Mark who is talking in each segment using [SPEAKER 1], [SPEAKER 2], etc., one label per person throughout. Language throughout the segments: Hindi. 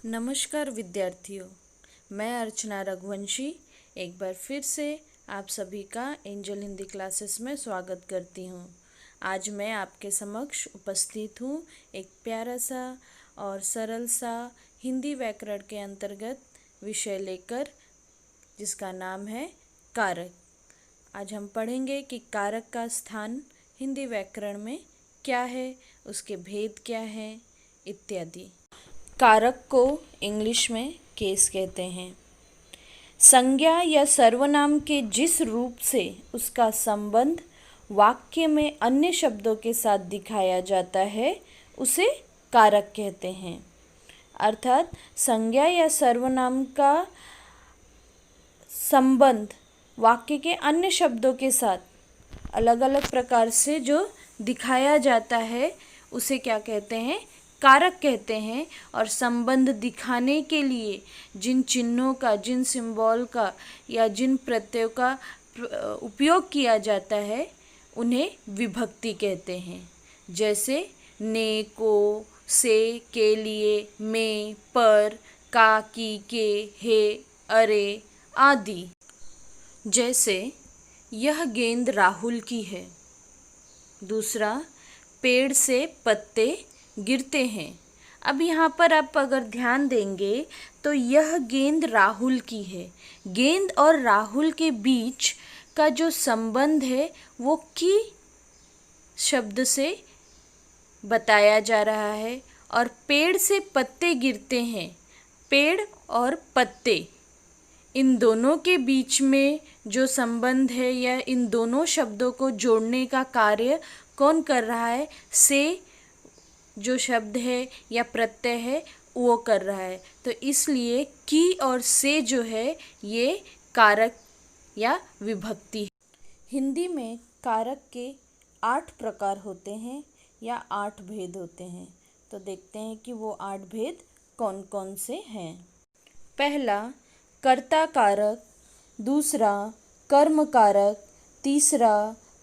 [SPEAKER 1] नमस्कार विद्यार्थियों, मैं अर्चना रघुवंशी एक बार फिर से आप सभी का एंजल हिंदी क्लासेस में स्वागत करती हूँ। आज मैं आपके समक्ष उपस्थित हूँ एक प्यारा सा और सरल सा हिंदी व्याकरण के अंतर्गत विषय लेकर, जिसका नाम है कारक। आज हम पढ़ेंगे कि कारक का स्थान हिंदी व्याकरण में क्या है, उसके भेद क्या हैं इत्यादि। कारक को इंग्लिश में केस कहते हैं। संज्ञा या सर्वनाम के जिस रूप से उसका संबंध वाक्य में अन्य शब्दों के साथ दिखाया जाता है उसे कारक कहते हैं। अर्थात संज्ञा या सर्वनाम का संबंध वाक्य के अन्य शब्दों के साथ अलग अलग प्रकार से जो दिखाया जाता है उसे क्या कहते हैं, कारक कहते हैं। और संबंध दिखाने के लिए जिन चिन्हों का, जिन सिंबल का या जिन प्रत्ययों का उपयोग किया जाता है उन्हें विभक्ति कहते हैं। जैसे ने, को, से, के लिए, में, पर, का, की, के, हे, अरे आदि। जैसे यह गेंद राहुल की है। दूसरा, पेड़ से पत्ते गिरते हैं। अब यहाँ पर आप अगर ध्यान देंगे तो यह गेंद राहुल की है। गेंद और राहुल के बीच का जो संबंध है वो की शब्द से बताया जा रहा है। और पेड़ से पत्ते गिरते हैं, पेड़ और पत्ते, इन दोनों के बीच में जो संबंध है या इन दोनों शब्दों को जोड़ने का कार्य कौन कर रहा है, से जो शब्द है या प्रत्यय है वो कर रहा है। तो इसलिए की और से जो है ये कारक या विभक्ति है। हिंदी में कारक के 8 प्रकार होते हैं या 8 भेद होते हैं। तो देखते हैं कि वो 8 भेद कौन कौन से हैं। पहला, कर्ता कारक। दूसरा, कर्म कारक। तीसरा,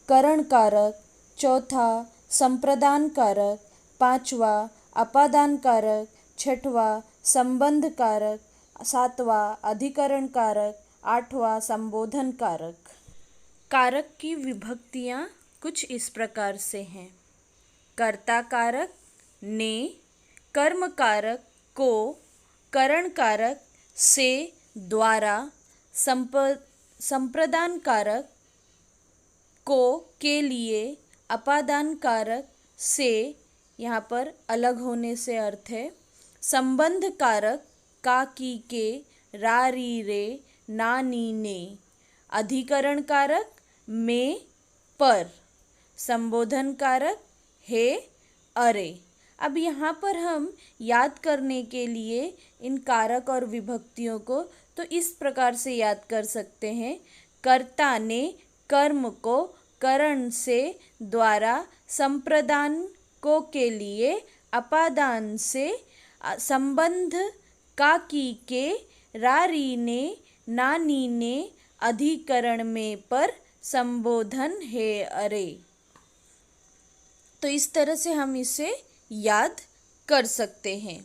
[SPEAKER 1] करण कारक। चौथा, संप्रदान कारक। पांचवा, अपादान कारक। छठवा, संबंध कारक। सातवां, अधिकरण कारक। आठवां, संबोधन कारक। कारक की विभक्तियाँ कुछ इस प्रकार से हैं। कर्ता कारक ने, कर्म कारक को, करण कारक से, द्वारा, संप्रदान कारक को, के लिए, अपादान कारक से, यहाँ पर अलग होने से अर्थ है, संबंध कारक का, की, के, रा, री, रे, ना, नी, ने, अधिकरण कारक में, पर, संबोधन कारक हे, अरे। अब यहाँ पर हम याद करने के लिए इन कारक और विभक्तियों को तो इस प्रकार से याद कर सकते हैं। कर्ता ने कर्म को करण से, द्वारा, संप्रदान को, के लिए, अपादान से, संबंध का, की, के, रा, री, ने, ना, नी, ने, अधिकरण में, पर, संबोधन हे, अरे। तो इस तरह से हम इसे याद कर सकते हैं।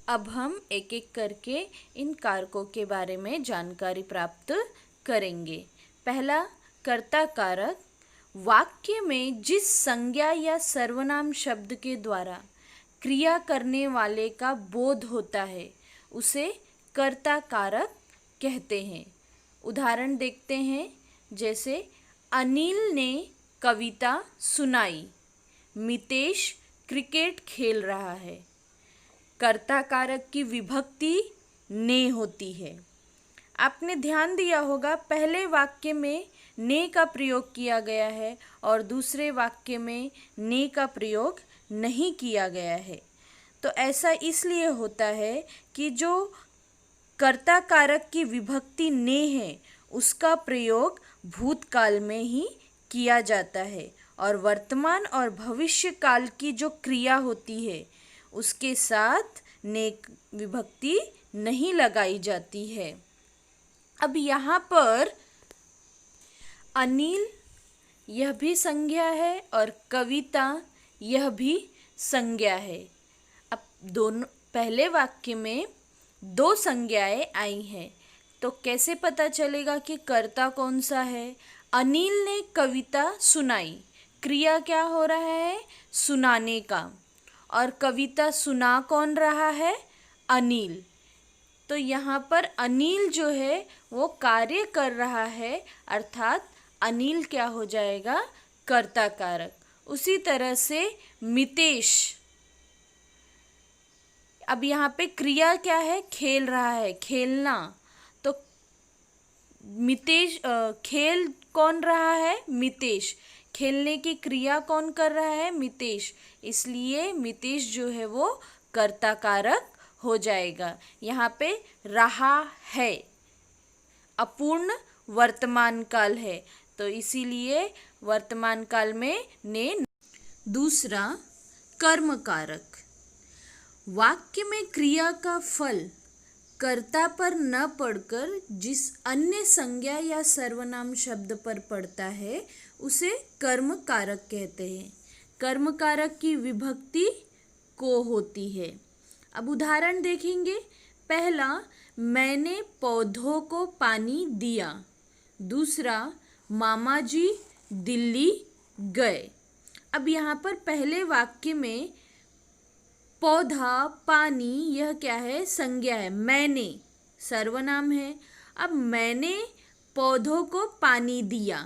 [SPEAKER 1] अब हम एक एक करके इन कारकों के बारे में जानकारी प्राप्त करेंगे। पहला, कर्ता कारक। वाक्य में जिस संज्ञा या सर्वनाम शब्द के द्वारा क्रिया करने वाले का बोध होता है उसे कर्ता कारक कहते हैं। उदाहरण देखते हैं। जैसे अनिल ने कविता सुनाई, मितेश क्रिकेट खेल रहा है। कर्ता कारक की विभक्ति ने होती है। आपने ध्यान दिया होगा, पहले वाक्य में ने का प्रयोग किया गया है और दूसरे वाक्य में ने का प्रयोग नहीं किया गया है। तो ऐसा इसलिए होता है कि जो कर्ता कारक की विभक्ति ने है उसका प्रयोग भूतकाल में ही किया जाता है और वर्तमान और भविष्य काल की जो क्रिया होती है उसके साथ ने विभक्ति नहीं लगाई जाती है। अब यहाँ पर अनिल यह भी संज्ञा है और कविता यह भी संज्ञा है। अब दोनों पहले वाक्य में दो संज्ञाएं आई हैं, तो कैसे पता चलेगा कि कर्ता कौन सा है? अनिल ने कविता सुनाई, क्रिया क्या हो रहा है? सुनाने का। और कविता सुना कौन रहा है? अनिल। तो यहाँ पर अनिल जो है वो कार्य कर रहा है, अर्थात अनिल क्या हो जाएगा? कर्ता कारक। उसी तरह से मितेश, अब यहाँ पे क्रिया क्या है? खेल रहा है, खेलना। तो मितेश, खेल कौन रहा है? मितेश। खेलने की क्रिया कौन कर रहा है? मितेश। इसलिए मितेश जो है वो कर्ता कारक हो जाएगा। यहाँ पे रहा है अपूर्ण वर्तमान काल है, तो इसीलिए वर्तमान काल में ने। दूसरा, कर्म कारक। वाक्य में क्रिया का फल कर्ता पर न पड़कर जिस अन्य संज्ञा या सर्वनाम शब्द पर पड़ता है उसे कर्म कारक कहते हैं। कर्म कारक की विभक्ति को होती है। अब उदाहरण देखेंगे। पहला, मैंने पौधों को पानी दिया। दूसरा, मामा जी दिल्ली गए। अब यहाँ पर पहले वाक्य में पौधा, पानी, यह क्या है? संज्ञा है। मैंने सर्वनाम है। अब मैंने पौधों को पानी दिया,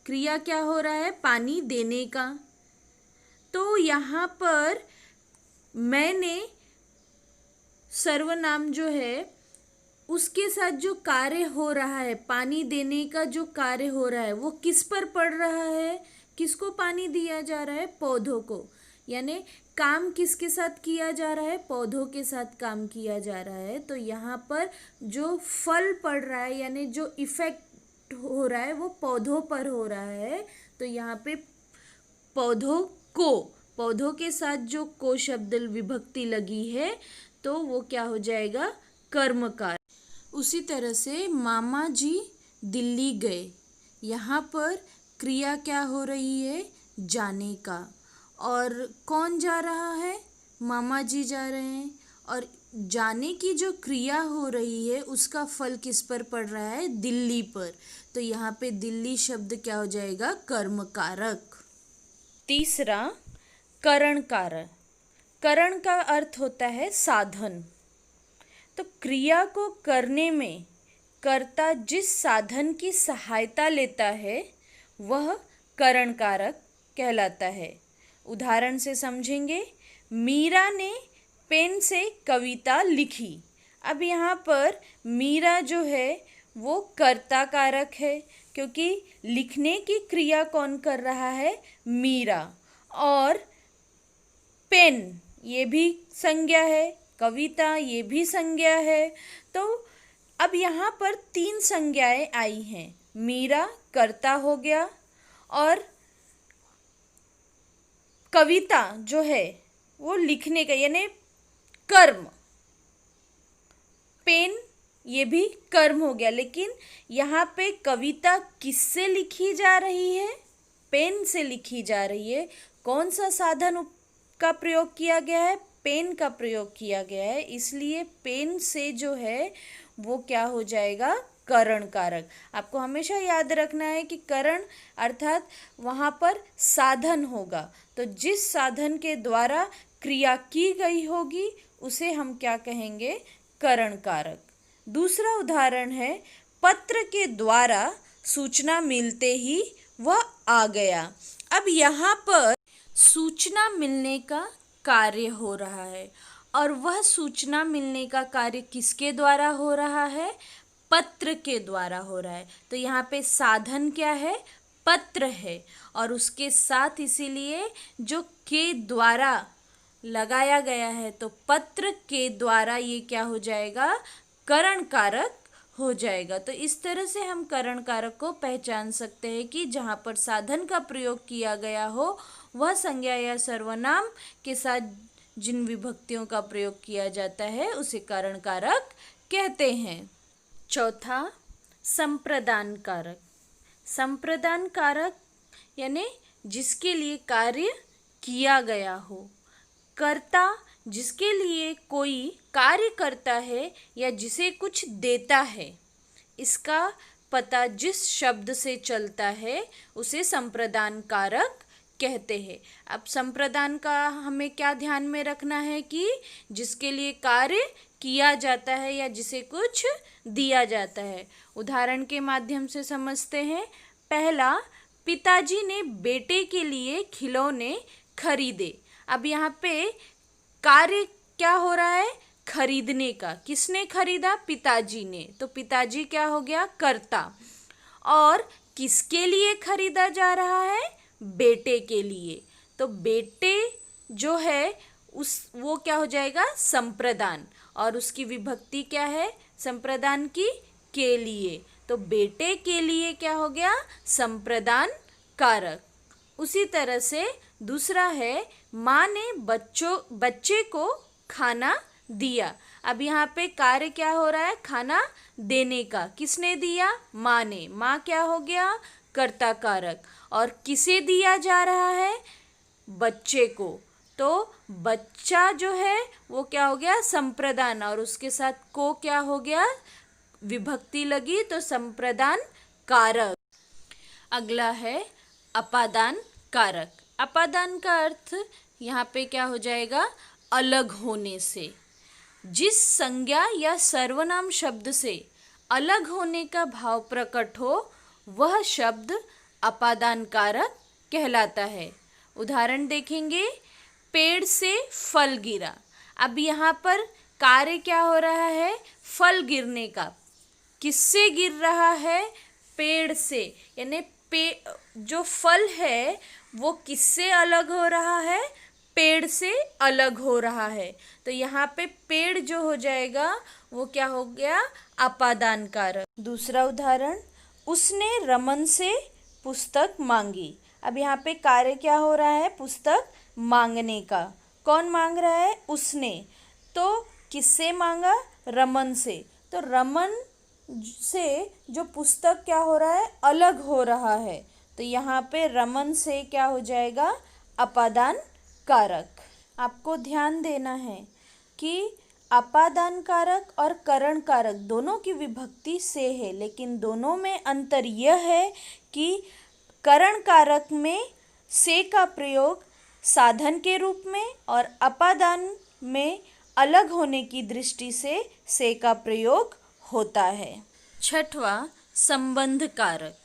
[SPEAKER 1] क्रिया क्या हो रहा है? पानी देने का। तो यहाँ पर मैंने सर्वनाम जो है उसके साथ जो कार्य हो रहा है, पानी देने का जो कार्य हो रहा है, वो किस पर पड़ रहा है? किसको पानी दिया जा रहा है? पौधों को। यानी काम किसके साथ किया जा रहा है? पौधों के साथ काम किया जा रहा है। तो यहाँ पर जो फल पड़ रहा है यानी जो इफेक्ट हो रहा है वो पौधों पर हो रहा है। तो यहाँ पे पौधों को, पौधों के साथ जो को शब्द विभक्ति लगी है तो वो क्या हो जाएगा? कर्मकार। उसी तरह से मामा जी दिल्ली गए, यहाँ पर क्रिया क्या हो रही है? जाने का। और कौन जा रहा है? मामा जी जा रहे हैं। और जाने की जो क्रिया हो रही है उसका फल किस पर पड़ रहा है? दिल्ली पर। तो यहाँ पे दिल्ली शब्द क्या हो जाएगा? कर्म कारक। तीसरा, करण कारक। करण का अर्थ होता है साधन। तो क्रिया को करने में कर्ता जिस साधन की सहायता लेता है वह करण कारक कहलाता है। उदाहरण से समझेंगे। मीरा ने पेन से कविता लिखी। अब यहाँ पर मीरा जो है वो कर्ता कारक है, क्योंकि लिखने की क्रिया कौन कर रहा है? मीरा। और पेन ये भी संज्ञा है, कविता ये भी संज्ञा है। तो अब यहाँ पर तीन संज्ञाएं आई हैं। मीरा कर्ता हो गया, और कविता जो है वो लिखने का यानी कर्म, पेन ये भी कर्म हो गया। लेकिन यहाँ पे कविता किससे लिखी जा रही है? पेन से लिखी जा रही है। कौन सा साधन का प्रयोग किया गया है? पेन का प्रयोग किया गया है। इसलिए पेन से जो है वो क्या हो जाएगा? करण कारक। आपको हमेशा याद रखना है कि करण अर्थात वहाँ पर साधन होगा। तो जिस साधन के द्वारा क्रिया की गई होगी उसे हम क्या कहेंगे? करण कारक। दूसरा उदाहरण है, पत्र के द्वारा सूचना मिलते ही वह आ गया। अब यहाँ पर सूचना मिलने का कार्य हो रहा है, और वह सूचना मिलने का कार्य किसके द्वारा हो रहा है? पत्र के द्वारा हो रहा है। तो यहाँ पे साधन क्या है? पत्र है। और उसके साथ इसीलिए जो के द्वारा लगाया गया है, तो पत्र के द्वारा ये क्या हो जाएगा? करण कारक हो जाएगा। तो इस तरह से हम करण कारक को पहचान सकते हैं कि जहाँ पर साधन का प्रयोग किया गया हो वह संज्ञा या सर्वनाम के साथ जिन विभक्तियों का प्रयोग किया जाता है उसे करण कारक कहते हैं। चौथा, संप्रदान कारक। संप्रदान कारक यानी जिसके लिए कार्य किया गया हो। कर्ता जिसके लिए कोई कार्य करता है या जिसे कुछ देता है, इसका पता जिस शब्द से चलता है उसे संप्रदान कारक कहते हैं। अब संप्रदान का हमें क्या ध्यान में रखना है कि जिसके लिए कार्य किया जाता है या जिसे कुछ दिया जाता है। उदाहरण के माध्यम से समझते हैं। पहला, पिताजी ने बेटे के लिए खिलौने खरीदे। अब यहाँ पे कार्य क्या हो रहा है? खरीदने का। किसने खरीदा? पिताजी ने। तो पिताजी क्या हो गया? कर्ता। और किसके लिए खरीदा जा रहा है? बेटे के लिए। तो बेटे जो है वो क्या हो जाएगा? संप्रदान। और उसकी विभक्ति क्या है संप्रदान की? के लिए। तो बेटे के लिए क्या हो गया? संप्रदान कारक। उसी तरह से दूसरा है, माँ ने बच्चे को खाना दिया। अब यहाँ पे कार्य क्या हो रहा है? खाना देने का। किसने दिया? माँ ने। माँ क्या हो गया? कर्ता कारक। और किसे दिया जा रहा है? बच्चे को। तो बच्चा जो है वो क्या हो गया? संप्रदान। और उसके साथ को क्या हो गया? विभक्ति लगी तो संप्रदान कारक। अगला है अपादान कारक। अपादान का अर्थ यहाँ पे क्या हो जाएगा? अलग होने से। जिस संज्ञा या सर्वनाम शब्द से अलग होने का भाव प्रकट हो वह शब्द अपादान कारक कहलाता है। उदाहरण देखेंगे। पेड़ से फल गिरा। अब यहाँ पर कार्य क्या हो रहा है? फल गिरने का। किससे गिर रहा है? पेड़ से। यानी जो फल है वो किससे अलग हो रहा है? पेड़ से अलग हो रहा है। तो यहाँ पे पेड़ जो हो जाएगा वो क्या हो गया? अपादान कारक। दूसरा उदाहरण, उसने रमन से पुस्तक मांगी। अब यहाँ पे कार्य क्या हो रहा है? पुस्तक मांगने का। कौन मांग रहा है? उसने। तो किससे मांगा? रमन से। तो रमन से जो पुस्तक क्या हो रहा है? अलग हो रहा है। तो यहाँ पे रमन से क्या हो जाएगा? अपादान कारक। आपको ध्यान देना है कि अपादान कारक और करण कारक दोनों की विभक्ति से है, लेकिन दोनों में अंतर यह है कि करण कारक में से का प्रयोग साधन के रूप में और अपादान में अलग होने की दृष्टि से का प्रयोग होता है। छठवां, संबंध कारक।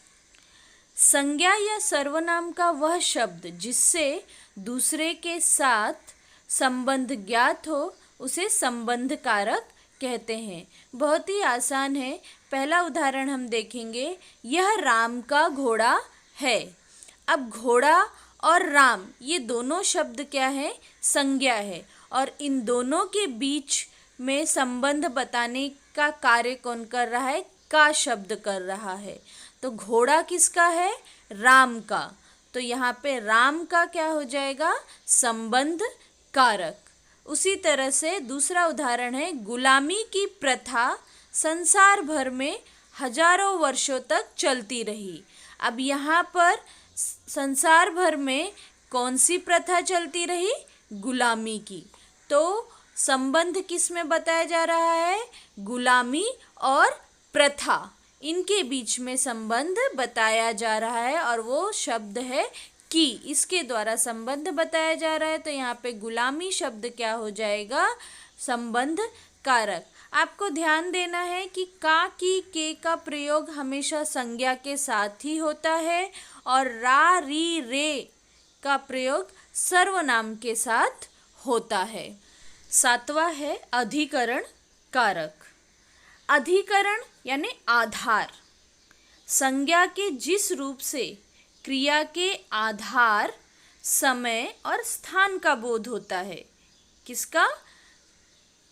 [SPEAKER 1] संज्ञा या सर्वनाम का वह शब्द जिससे दूसरे के साथ संबंध ज्ञात हो उसे संबंध कारक कहते हैं। बहुत ही आसान है। पहला उदाहरण हम देखेंगे। यह राम का घोड़ा है। अब घोड़ा और राम ये दोनों शब्द क्या है? संज्ञा है। और इन दोनों के बीच में संबंध बताने का कार्य कौन कर रहा है? का शब्द कर रहा है। तो घोड़ा किसका है? राम का। तो यहाँ पे राम का क्या हो जाएगा? संबंध कारक। उसी तरह से दूसरा उदाहरण है। गुलामी की प्रथा संसार भर में हजारों वर्षों तक चलती रही। अब यहाँ पर संसार भर में कौन सी प्रथा चलती रही? गुलामी की। तो संबंध किस में बताया जा रहा है? गुलामी और प्रथा, इनके बीच में संबंध बताया जा रहा है और वो शब्द है कि। इसके द्वारा संबंध बताया जा रहा है। तो यहाँ पे गुलामी शब्द क्या हो जाएगा? संबंध कारक। आपको ध्यान देना है कि का की के का प्रयोग हमेशा संज्ञा के साथ ही होता है और रा री रे का प्रयोग सर्वनाम के साथ होता है। सातवां है अधिकरण कारक। अधिकरण यानी आधार। संज्ञा के जिस रूप से क्रिया के आधार, समय और स्थान का बोध होता है। किसका?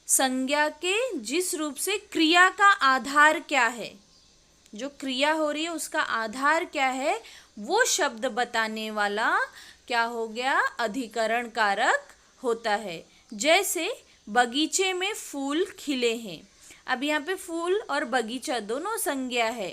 [SPEAKER 1] संज्ञा के जिस रूप से क्रिया का आधार क्या है, जो क्रिया हो रही है उसका आधार क्या है, वो शब्द बताने वाला क्या हो गया? अधिकरण कारक होता है। जैसे बगीचे में फूल खिले हैं। अब यहाँ पे फूल और बगीचा दोनों संज्ञा है।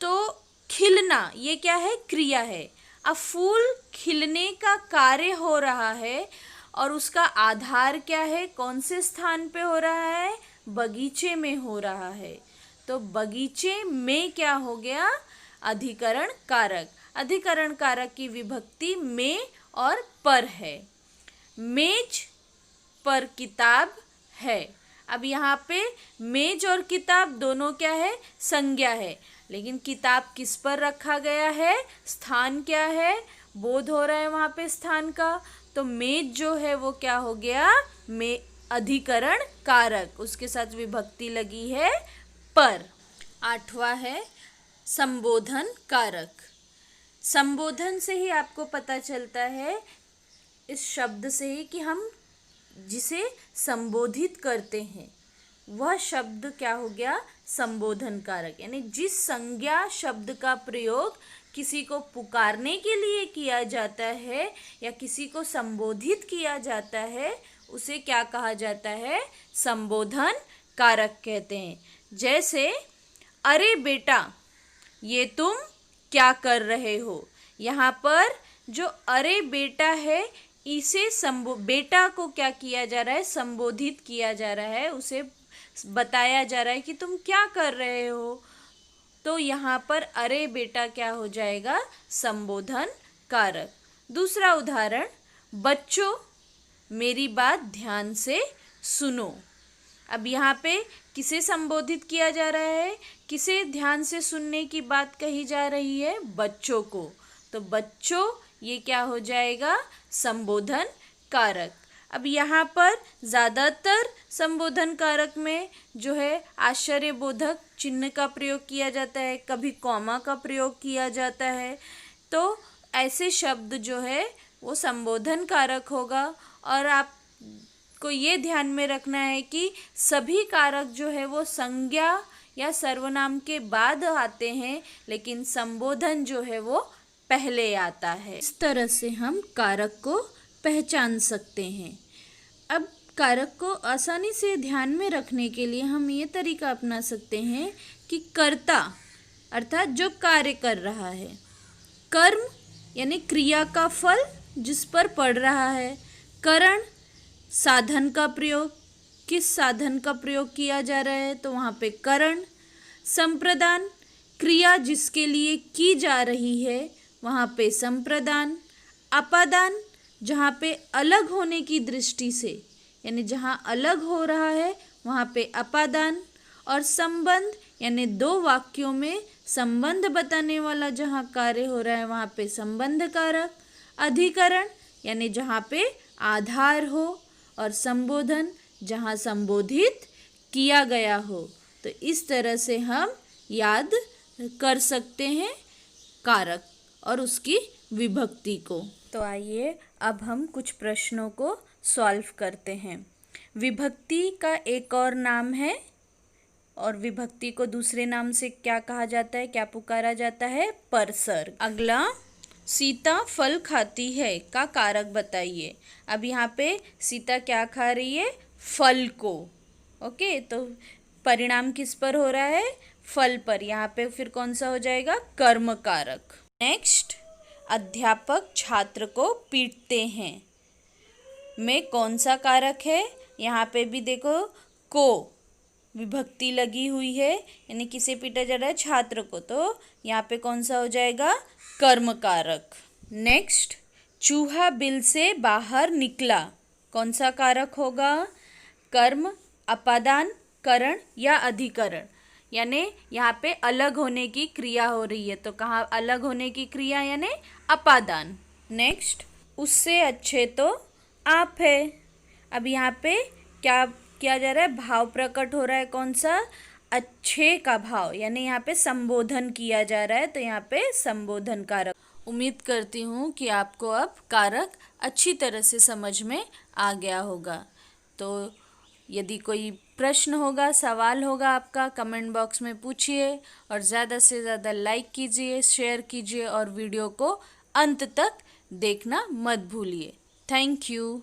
[SPEAKER 1] तो खिलना ये क्या है? क्रिया है। अब फूल खिलने का कार्य हो रहा है और उसका आधार क्या है, कौन से स्थान पे हो रहा है, बगीचे में हो रहा है। तो बगीचे में क्या हो गया, अधिकरण कारक। अधिकरण कारक की विभक्ति में और पर है। मेज पर किताब है। अब यहाँ पे मेज और किताब दोनों क्या है, संज्ञा है, लेकिन किताब किस पर रखा गया है, स्थान क्या है, बोध हो रहा है वहाँ पे स्थान का। तो मेज जो है वो क्या हो गया, में अधिकरण कारक, उसके साथ विभक्ति लगी है पर। 8वां है संबोधन कारक। संबोधन से ही आपको पता चलता है, इस शब्द से ही, कि हम जिसे संबोधित करते हैं वह शब्द क्या हो गया, संबोधन कारक। यानी जिस संज्ञा शब्द का प्रयोग किसी को पुकारने के लिए किया जाता है या किसी को संबोधित किया जाता है, उसे क्या कहा जाता है, संबोधन कारक कहते हैं। जैसे अरे बेटा ये तुम क्या कर रहे हो, यहाँ पर जो अरे बेटा है, इसे बेटा को क्या किया जा रहा है, संबोधित किया जा रहा है, उसे बताया जा रहा है कि तुम क्या कर रहे हो। तो यहाँ पर अरे बेटा क्या हो जाएगा, संबोधन कारक। दूसरा उदाहरण, बच्चों मेरी बात ध्यान से सुनो। अब यहाँ पे किसे संबोधित किया जा रहा है, किसे ध्यान से सुनने की बात कही जा रही है, बच्चों को। तो बच्चों ये क्या हो जाएगा, संबोधन कारक। अब यहाँ पर ज़्यादातर संबोधन कारक में जो है आश्चर्यबोधक चिन्ह का प्रयोग किया जाता है, कभी कॉमा का प्रयोग किया जाता है। तो ऐसे शब्द जो है वो संबोधन कारक होगा। और आपको ये ध्यान में रखना है कि सभी कारक जो है वो संज्ञा या सर्वनाम के बाद आते हैं, लेकिन संबोधन जो है वो पहले आता है। इस तरह से हम कारक को पहचान सकते हैं। अब कारक को आसानी से ध्यान में रखने के लिए हम ये तरीका अपना सकते हैं कि कर्ता अर्थात जो कार्य कर रहा है, कर्म यानी क्रिया का फल जिस पर पड़ रहा है, करण साधन का प्रयोग, किस साधन का प्रयोग किया जा रहा है, तो वहाँ पे करण, संप्रदान क्रिया जिसके लिए की जा रही है, वहाँ पे संप्रदान, अपादान जहाँ पे अलग होने की दृष्टि से यानी जहाँ अलग हो रहा है वहाँ पे अपादान, और संबंध यानी दो वाक्यों में संबंध बताने वाला जहाँ कार्य हो रहा है वहाँ पे संबंध कारक, अधिकरण यानी जहाँ पे आधार हो, और संबोधन जहाँ संबोधित किया गया हो। तो इस तरह से हम याद कर सकते हैं कारक और उसकी विभक्ति को। तो आइए अब हम कुछ प्रश्नों को सॉल्व करते हैं। विभक्ति का एक और नाम है, और विभक्ति को दूसरे नाम से क्या कहा जाता है, क्या पुकारा जाता है, परसर्ग। अगला, सीता फल खाती है का कारक बताइए। अब यहाँ पे सीता क्या खा रही है, फल को। ओके, तो परिणाम किस पर हो रहा है, फल पर। यहाँ पे फिर कौन सा हो जाएगा, कर्म कारक। नेक्स्ट, अध्यापक छात्र को पीटते हैं में कौन सा कारक है, यहाँ पे भी देखो को विभक्ति लगी हुई है, यानी किसे पीटा जा रहा है, छात्र को। तो यहाँ पे कौन सा हो जाएगा, कर्म कारक। नेक्स्ट, चूहा बिल से बाहर निकला, कौन सा कारक होगा, कर्म, अपादान, करण या अधिकरण। यानी यहाँ पे अलग होने की क्रिया हो रही है, तो कहाँ अलग होने की क्रिया, यानी अपादान। नेक्स्ट, उससे अच्छे तो आप है। अब यहाँ पे क्या किया जा रहा है, भाव प्रकट हो रहा है, कौन सा, अच्छे का भाव, यानी यहाँ पे संबोधन किया जा रहा है, तो यहाँ पे संबोधन कारक। उम्मीद करती हूँ कि आपको अब कारक अच्छी तरह से समझ में आ गया होगा। तो यदि कोई प्रश्न होगा, सवाल होगा आपका, कमेंट बॉक्स में पूछिए, और ज़्यादा से ज़्यादा लाइक कीजिए, शेयर कीजिए, और वीडियो को अंत तक देखना मत भूलिए। Thank you.